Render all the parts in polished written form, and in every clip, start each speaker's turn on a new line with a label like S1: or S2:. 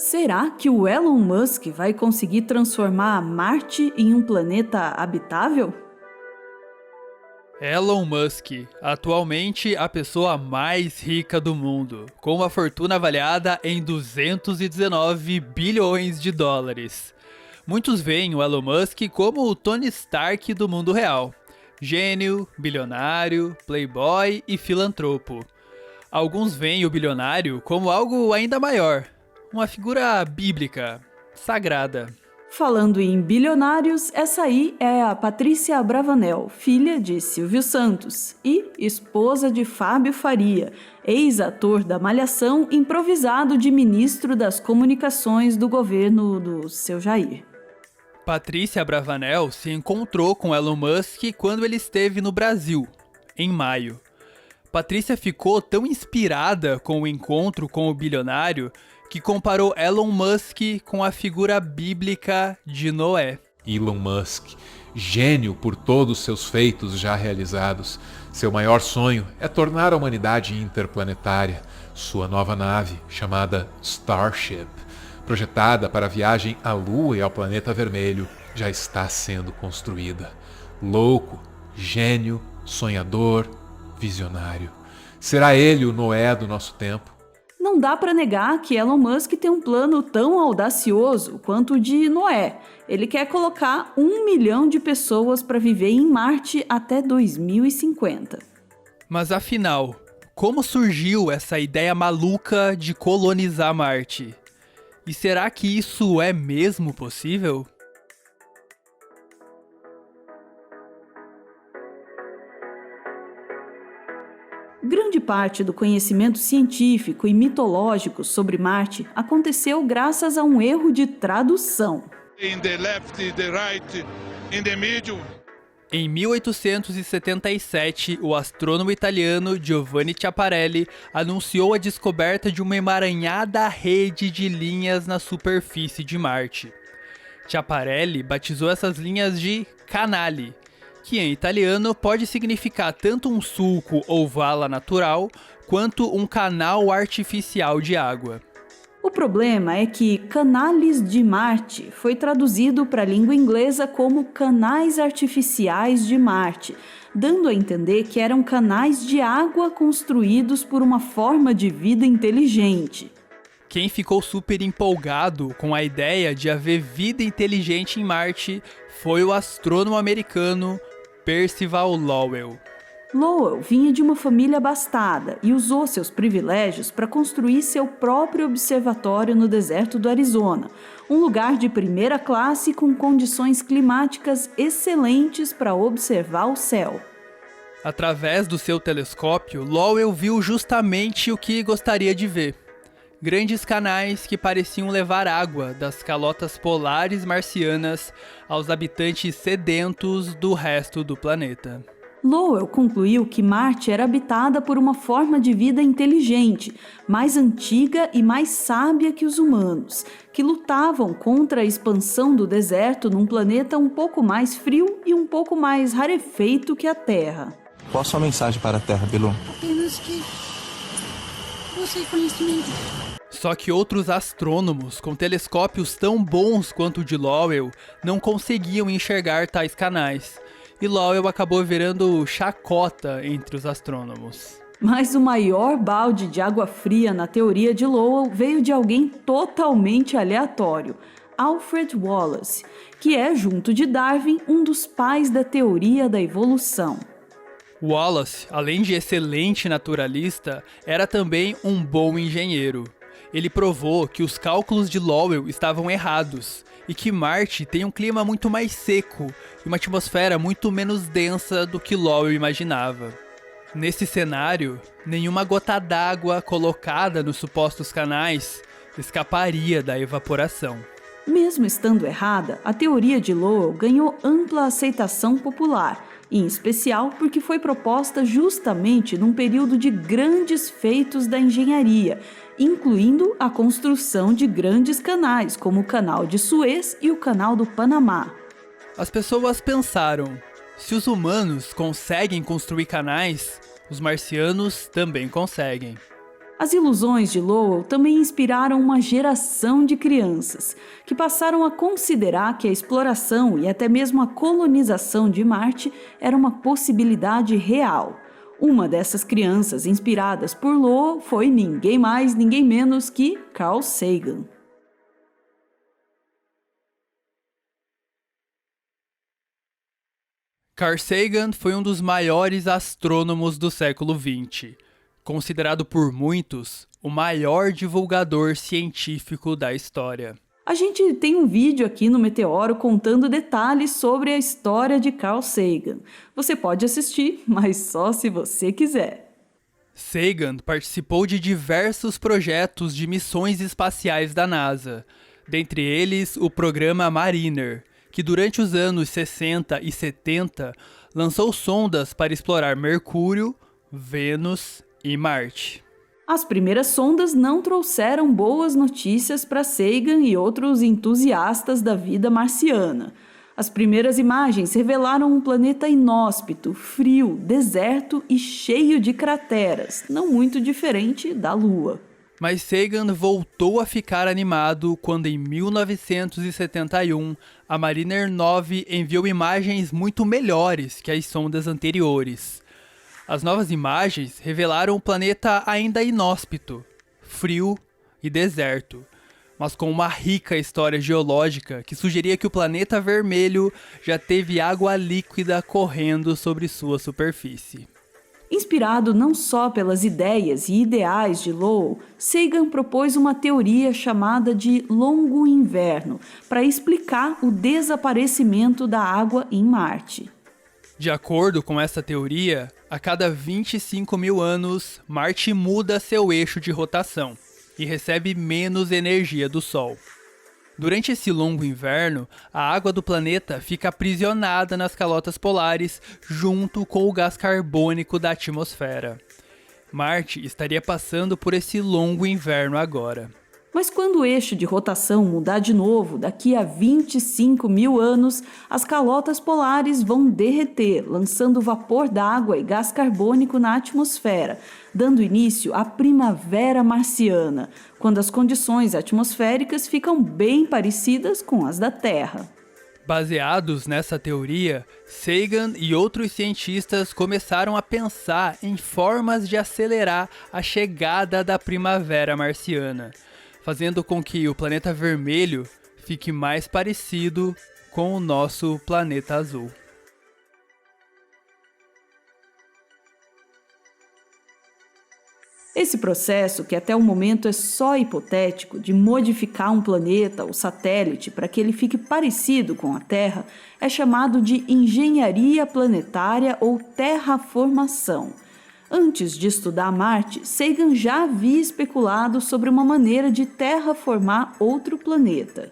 S1: Será que o Elon Musk vai conseguir transformar Marte em um planeta habitável?
S2: Elon Musk, atualmente a pessoa mais rica do mundo, com uma fortuna avaliada em 219 bilhões de dólares. Muitos veem o Elon Musk como o Tony Stark do mundo real. Gênio, bilionário, playboy e filantropo. Alguns veem o bilionário como algo ainda maior, uma figura bíblica, sagrada.
S1: Falando em bilionários, essa aí é a Patrícia Abravanel, filha de Silvio Santos e esposa de Fábio Faria, ex-ator da Malhação, improvisado de ministro das Comunicações do governo do seu Jair.
S2: Patrícia Abravanel se encontrou com Elon Musk quando ele esteve no Brasil, em maio. Patrícia ficou tão inspirada com o encontro com o bilionário que comparou Elon Musk com a figura bíblica de Noé.
S3: Elon Musk, gênio por todos seus feitos já realizados, seu maior sonho é tornar a humanidade interplanetária. Sua nova nave, chamada Starship, projetada para a viagem à Lua e ao planeta vermelho, já está sendo construída. Louco, gênio, sonhador, visionário. Será ele o Noé do nosso tempo?
S1: Não dá para negar que Elon Musk tem um plano tão audacioso quanto o de Noé. Ele quer colocar 1 milhão de pessoas para viver em Marte até 2050.
S2: Mas afinal, como surgiu essa ideia maluca de colonizar Marte? E será que isso é mesmo possível?
S1: Grande parte do conhecimento científico e mitológico sobre Marte aconteceu graças a um erro de tradução.
S2: Em 1877, o astrônomo italiano Giovanni Schiaparelli anunciou a descoberta de uma emaranhada rede de linhas na superfície de Marte. Schiaparelli batizou essas linhas de canali, que em italiano pode significar tanto um sulco ou vala natural, quanto um canal artificial de água.
S1: O problema é que canales de Marte foi traduzido para a língua inglesa como canais artificiais de Marte, dando a entender que eram canais de água construídos por uma forma de vida inteligente.
S2: Quem ficou super empolgado com a ideia de haver vida inteligente em Marte foi o astrônomo americano Percival Lowell.
S1: Lowell vinha de uma família abastada e usou seus privilégios para construir seu próprio observatório no deserto do Arizona, um lugar de primeira classe com condições climáticas excelentes para observar o céu.
S2: Através do seu telescópio, Lowell viu justamente o que gostaria de ver. Grandes canais que pareciam levar água das calotas polares marcianas aos habitantes sedentos do resto do planeta.
S1: Lowell concluiu que Marte era habitada por uma forma de vida inteligente, mais antiga e mais sábia que os humanos, que lutavam contra a expansão do deserto num planeta um pouco mais frio e um pouco mais rarefeito que a Terra.
S4: Qual a sua mensagem para a Terra, Bilu?
S5: Apenas que você conhecimento.
S2: Só que outros astrônomos com telescópios tão bons quanto o de Lowell não conseguiam enxergar tais canais, e Lowell acabou virando chacota entre os astrônomos.
S1: Mas o maior balde de água fria na teoria de Lowell veio de alguém totalmente aleatório, Alfred Wallace, que é, junto de Darwin, um dos pais da teoria da evolução.
S2: Wallace, além de excelente naturalista, era também um bom engenheiro. Ele provou que os cálculos de Lowell estavam errados e que Marte tem um clima muito mais seco e uma atmosfera muito menos densa do que Lowell imaginava. Nesse cenário, nenhuma gota d'água colocada nos supostos canais escaparia da evaporação.
S1: Mesmo estando errada, a teoria de Lowell ganhou ampla aceitação popular, em especial porque foi proposta justamente num período de grandes feitos da engenharia, incluindo a construção de grandes canais, como o Canal de Suez e o Canal do Panamá.
S2: As pessoas pensaram, se os humanos conseguem construir canais, os marcianos também conseguem.
S1: As ilusões de Lowell também inspiraram uma geração de crianças, que passaram a considerar que a exploração e até mesmo a colonização de Marte era uma possibilidade real. Uma dessas crianças inspiradas por Lowell foi ninguém mais, ninguém menos que Carl Sagan.
S2: Carl Sagan foi um dos maiores astrônomos do século XX, considerado por muitos o maior divulgador científico da história.
S1: A gente tem um vídeo aqui no Meteoro contando detalhes sobre a história de Carl Sagan. Você pode assistir, mas só se você quiser.
S2: Sagan participou de diversos projetos de missões espaciais da NASA, dentre eles o programa Mariner, que durante os anos 60 e 70 lançou sondas para explorar Mercúrio, Vênus e Marte.
S1: As primeiras sondas não trouxeram boas notícias para Sagan e outros entusiastas da vida marciana. As primeiras imagens revelaram um planeta inóspito, frio, deserto e cheio de crateras, não muito diferente da Lua.
S2: Mas Sagan voltou a ficar animado quando em 1971 a Mariner 9 enviou imagens muito melhores que as sondas anteriores. As novas imagens revelaram um planeta ainda inóspito, frio e deserto, mas com uma rica história geológica que sugeria que o planeta vermelho já teve água líquida correndo sobre sua superfície.
S1: Inspirado não só pelas ideias e ideais de Lowell, Sagan propôs uma teoria chamada de longo inverno para explicar o desaparecimento da água em Marte.
S2: De acordo com essa teoria, a cada 25 mil anos, Marte muda seu eixo de rotação e recebe menos energia do Sol. Durante esse longo inverno, a água do planeta fica aprisionada nas calotas polares junto com o gás carbônico da atmosfera. Marte estaria passando por esse longo inverno agora.
S1: Mas quando o eixo de rotação mudar de novo, daqui a 25 mil anos, as calotas polares vão derreter, lançando vapor d'água e gás carbônico na atmosfera, dando início à primavera marciana, quando as condições atmosféricas ficam bem parecidas com as da Terra.
S2: Baseados nessa teoria, Sagan e outros cientistas começaram a pensar em formas de acelerar a chegada da primavera marciana, fazendo com que o planeta vermelho fique mais parecido com o nosso planeta azul.
S1: Esse processo, que até o momento é só hipotético, de modificar um planeta ou satélite para que ele fique parecido com a Terra, é chamado de engenharia planetária ou terraformação. Antes de estudar Marte, Sagan já havia especulado sobre uma maneira de terraformar outro planeta.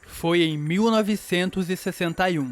S2: Foi em 1961,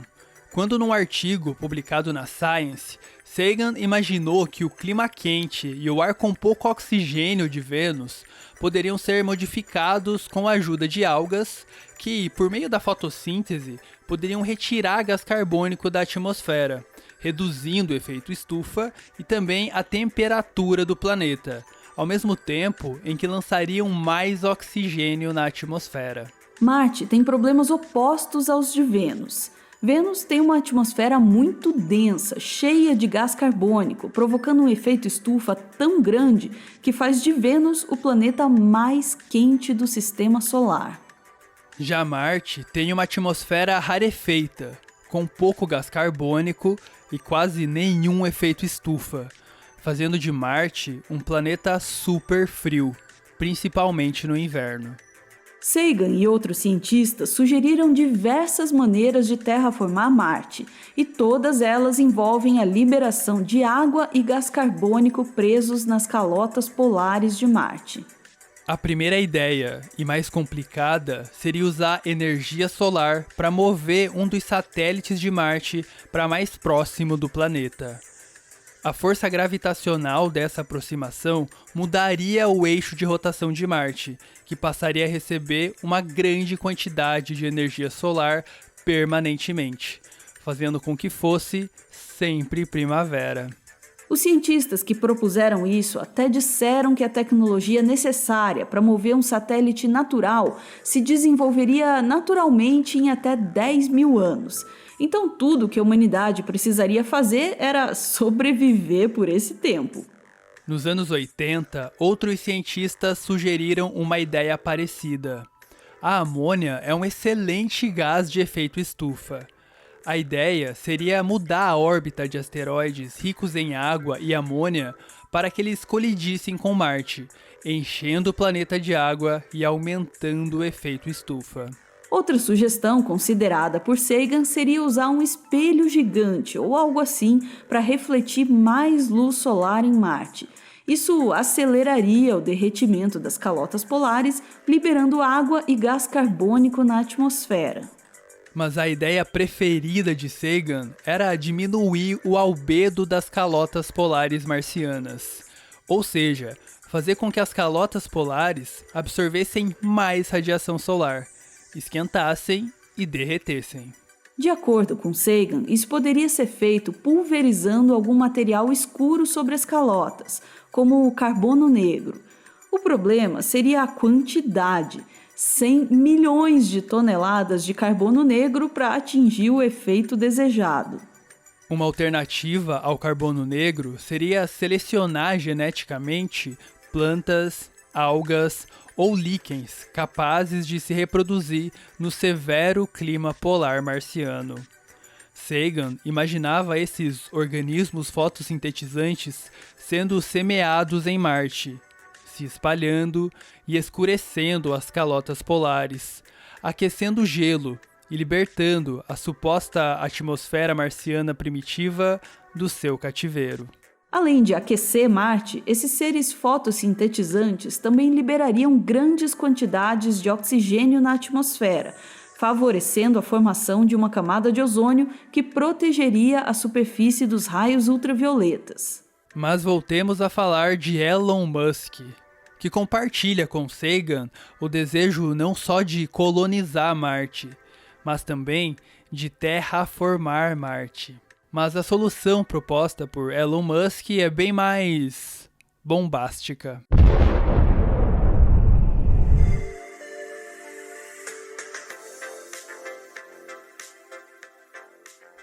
S2: quando num artigo publicado na Science, Sagan imaginou que o clima quente e o ar com pouco oxigênio de Vênus poderiam ser modificados com a ajuda de algas que, por meio da fotossíntese, poderiam retirar gás carbônico da atmosfera, reduzindo o efeito estufa e também a temperatura do planeta, ao mesmo tempo em que lançariam mais oxigênio na atmosfera.
S1: Marte tem problemas opostos aos de Vênus. Vênus tem uma atmosfera muito densa, cheia de gás carbônico, provocando um efeito estufa tão grande que faz de Vênus o planeta mais quente do sistema solar.
S2: Já Marte tem uma atmosfera rarefeita, com pouco gás carbônico e quase nenhum efeito estufa, fazendo de Marte um planeta super frio, principalmente no inverno.
S1: Sagan e outros cientistas sugeriram diversas maneiras de terraformar Marte, e todas elas envolvem a liberação de água e gás carbônico presos nas calotas polares de Marte.
S2: A primeira ideia, e mais complicada, seria usar energia solar para mover um dos satélites de Marte para mais próximo do planeta. A força gravitacional dessa aproximação mudaria o eixo de rotação de Marte, que passaria a receber uma grande quantidade de energia solar permanentemente, fazendo com que fosse sempre primavera.
S1: Os cientistas que propuseram isso até disseram que a tecnologia necessária para mover um satélite natural se desenvolveria naturalmente em até 10 mil anos. Então tudo que a humanidade precisaria fazer era sobreviver por esse tempo.
S2: Nos anos 80, outros cientistas sugeriram uma ideia parecida. A amônia é um excelente gás de efeito estufa. A ideia seria mudar a órbita de asteroides ricos em água e amônia para que eles colidissem com Marte, enchendo o planeta de água e aumentando o efeito estufa.
S1: Outra sugestão considerada por Sagan seria usar um espelho gigante ou algo assim para refletir mais luz solar em Marte. Isso aceleraria o derretimento das calotas polares, liberando água e gás carbônico na atmosfera.
S2: Mas a ideia preferida de Sagan era diminuir o albedo das calotas polares marcianas. Ou seja, fazer com que as calotas polares absorvessem mais radiação solar, esquentassem e derretessem.
S1: De acordo com Sagan, isso poderia ser feito pulverizando algum material escuro sobre as calotas, como o carbono negro. O problema seria a quantidade. 100 milhões de toneladas de carbono negro para atingir o efeito desejado.
S2: Uma alternativa ao carbono negro seria selecionar geneticamente plantas, algas ou líquens capazes de se reproduzir no severo clima polar marciano. Sagan imaginava esses organismos fotossintetizantes sendo semeados em Marte, se espalhando e escurecendo as calotas polares, aquecendo o gelo e libertando a suposta atmosfera marciana primitiva do seu cativeiro.
S1: Além de aquecer Marte, esses seres fotossintetizantes também liberariam grandes quantidades de oxigênio na atmosfera, favorecendo a formação de uma camada de ozônio que protegeria a superfície dos raios ultravioletas.
S2: Mas voltemos a falar de Elon Musk, que compartilha com Sagan o desejo não só de colonizar Marte, mas também de terraformar Marte. Mas a solução proposta por Elon Musk é bem mais bombástica.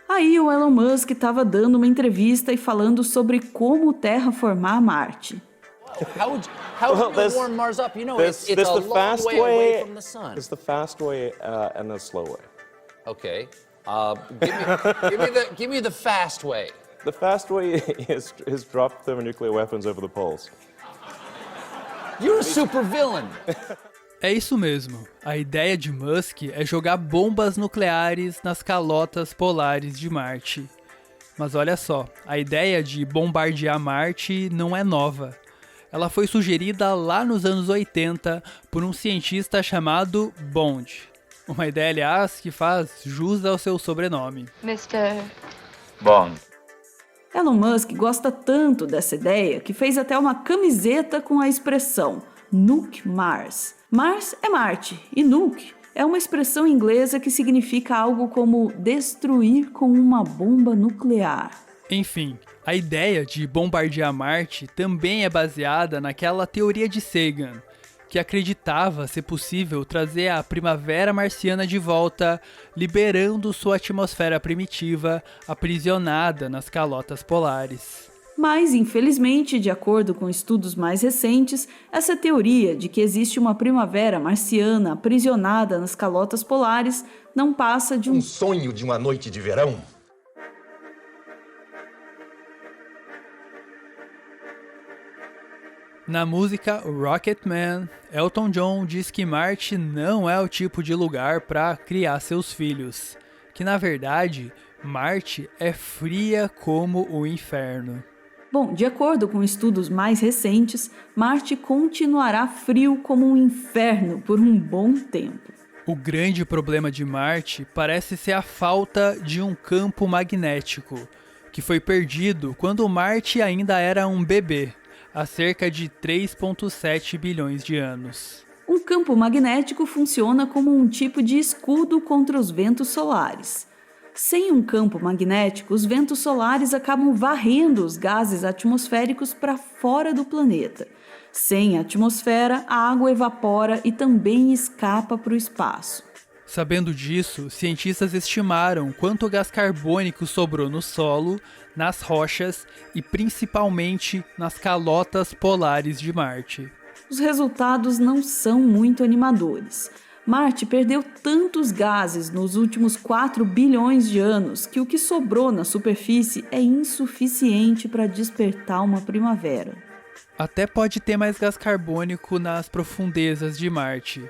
S1: Aí o Elon Musk estava dando uma entrevista e falando sobre como terraformar Marte.
S6: How would you warm Mars up? You know, it's a long way away from the sun.
S7: It's the fast way and the slow way.
S6: Okay. Give me the fast way.
S7: The fast way is drop thermonuclear weapons over the poles.
S6: You're a supervillain.
S2: É isso mesmo. A ideia de Musk é jogar bombas nucleares nas calotas polares de Marte. Mas olha só, a ideia de bombardear Marte não é nova. Ela foi sugerida lá nos anos 80 por um cientista chamado Bond. Uma ideia, aliás, que faz jus ao seu sobrenome.
S8: Mr.
S6: Bond.
S1: Elon Musk gosta tanto dessa ideia que fez até uma camiseta com a expressão Nuke Mars. Mars é Marte e nuke é uma expressão inglesa que significa algo como destruir com uma bomba nuclear.
S2: Enfim, a ideia de bombardear Marte também é baseada naquela teoria de Sagan, que acreditava ser possível trazer a primavera marciana de volta, liberando sua atmosfera primitiva aprisionada nas calotas polares.
S1: Mas, infelizmente, de acordo com estudos mais recentes, essa teoria de que existe uma primavera marciana aprisionada nas calotas polares não passa de um
S9: sonho de uma noite de verão.
S2: Na música Rocketman, Elton John diz que Marte não é o tipo de lugar para criar seus filhos, que na verdade Marte é fria como o inferno.
S1: Bom, de acordo com estudos mais recentes, Marte continuará frio como um inferno por um bom tempo.
S2: O grande problema de Marte parece ser a falta de um campo magnético, que foi perdido quando Marte ainda era um bebê, há cerca de 3,7 bilhões de anos.
S1: Um campo magnético funciona como um tipo de escudo contra os ventos solares. Sem um campo magnético, os ventos solares acabam varrendo os gases atmosféricos para fora do planeta. Sem atmosfera, a água evapora e também escapa para o espaço.
S2: Sabendo disso, cientistas estimaram quanto gás carbônico sobrou no solo, nas rochas e principalmente nas calotas polares de Marte.
S1: Os resultados não são muito animadores. Marte perdeu tantos gases nos últimos 4 bilhões de anos que o que sobrou na superfície é insuficiente para despertar uma primavera.
S2: Até pode ter mais gás carbônico nas profundezas de Marte,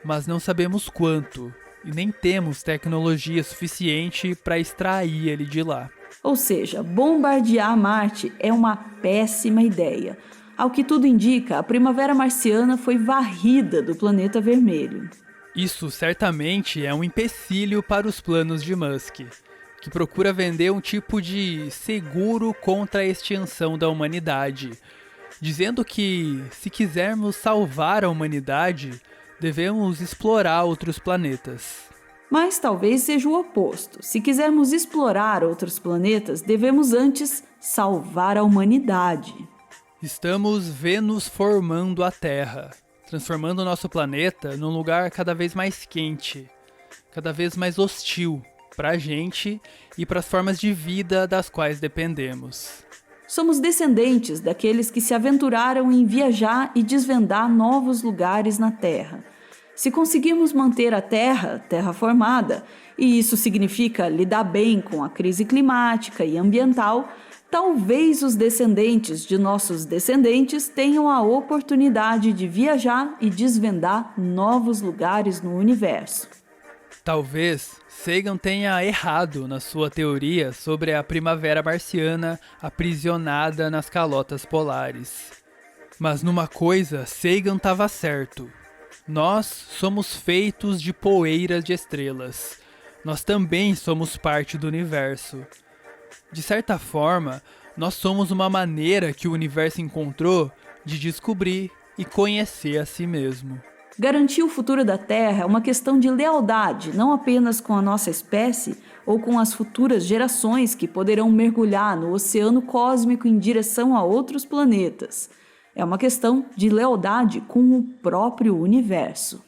S2: mas não sabemos quanto, e nem temos tecnologia suficiente para extrair ele de lá.
S1: Ou seja, bombardear Marte é uma péssima ideia. Ao que tudo indica, a primavera marciana foi varrida do planeta vermelho.
S2: Isso certamente é um empecilho para os planos de Musk, que procura vender um tipo de seguro contra a extinção da humanidade, dizendo que, se quisermos salvar a humanidade, devemos explorar outros planetas.
S1: Mas talvez seja o oposto. Se quisermos explorar outros planetas, devemos antes salvar a humanidade.
S2: Estamos Vênus formando a Terra, transformando nosso planeta num lugar cada vez mais quente, cada vez mais hostil para a gente e para as formas de vida das quais dependemos.
S1: Somos descendentes daqueles que se aventuraram em viajar e desvendar novos lugares na Terra. Se conseguirmos manter a Terra terraformada, e isso significa lidar bem com a crise climática e ambiental, talvez os descendentes de nossos descendentes tenham a oportunidade de viajar e desvendar novos lugares no universo.
S2: Talvez Sagan tenha errado na sua teoria sobre a primavera marciana aprisionada nas calotas polares. Mas numa coisa, Sagan estava certo. Nós somos feitos de poeiras de estrelas. Nós também somos parte do universo. De certa forma, nós somos uma maneira que o universo encontrou de descobrir e conhecer a si mesmo.
S1: Garantir o futuro da Terra é uma questão de lealdade, não apenas com a nossa espécie ou com as futuras gerações que poderão mergulhar no oceano cósmico em direção a outros planetas. É uma questão de lealdade com o próprio universo.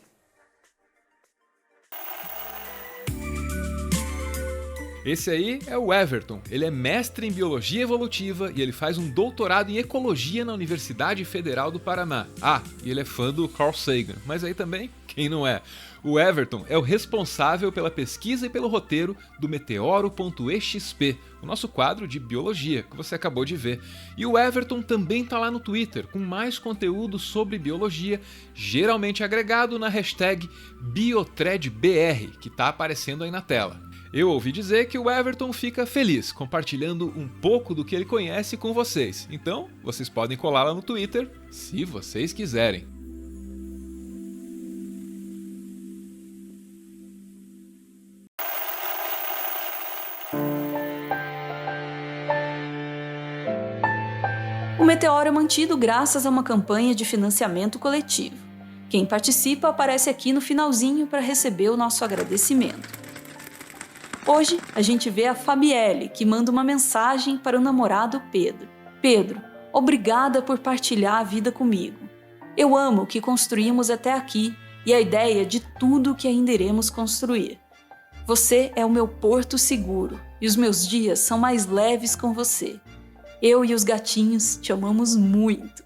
S3: Esse aí é o Everton. Ele é mestre em Biologia Evolutiva e ele faz um doutorado em Ecologia na Universidade Federal do Paraná. Ah, e ele é fã do Carl Sagan, mas aí também, quem não é? O Everton é o responsável pela pesquisa e pelo roteiro do Meteoro.exp, o nosso quadro de biologia que você acabou de ver. E o Everton também tá lá no Twitter com mais conteúdo sobre biologia, geralmente agregado na hashtag BiothreadBR, que tá aparecendo aí na tela. Eu ouvi dizer que o Everton fica feliz compartilhando um pouco do que ele conhece com vocês. Então, vocês podem colar lá no Twitter, se vocês quiserem.
S1: O Meteoro é mantido graças a uma campanha de financiamento coletivo. Quem participa aparece aqui no finalzinho para receber o nosso agradecimento. Hoje, a gente vê a Fabielle, que manda uma mensagem para o namorado Pedro. Pedro, obrigada por partilhar a vida comigo. Eu amo o que construímos até aqui e a ideia de tudo que ainda iremos construir. Você é o meu porto seguro e os meus dias são mais leves com você. Eu e os gatinhos te amamos muito.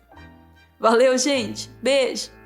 S1: Valeu, gente! Beijo!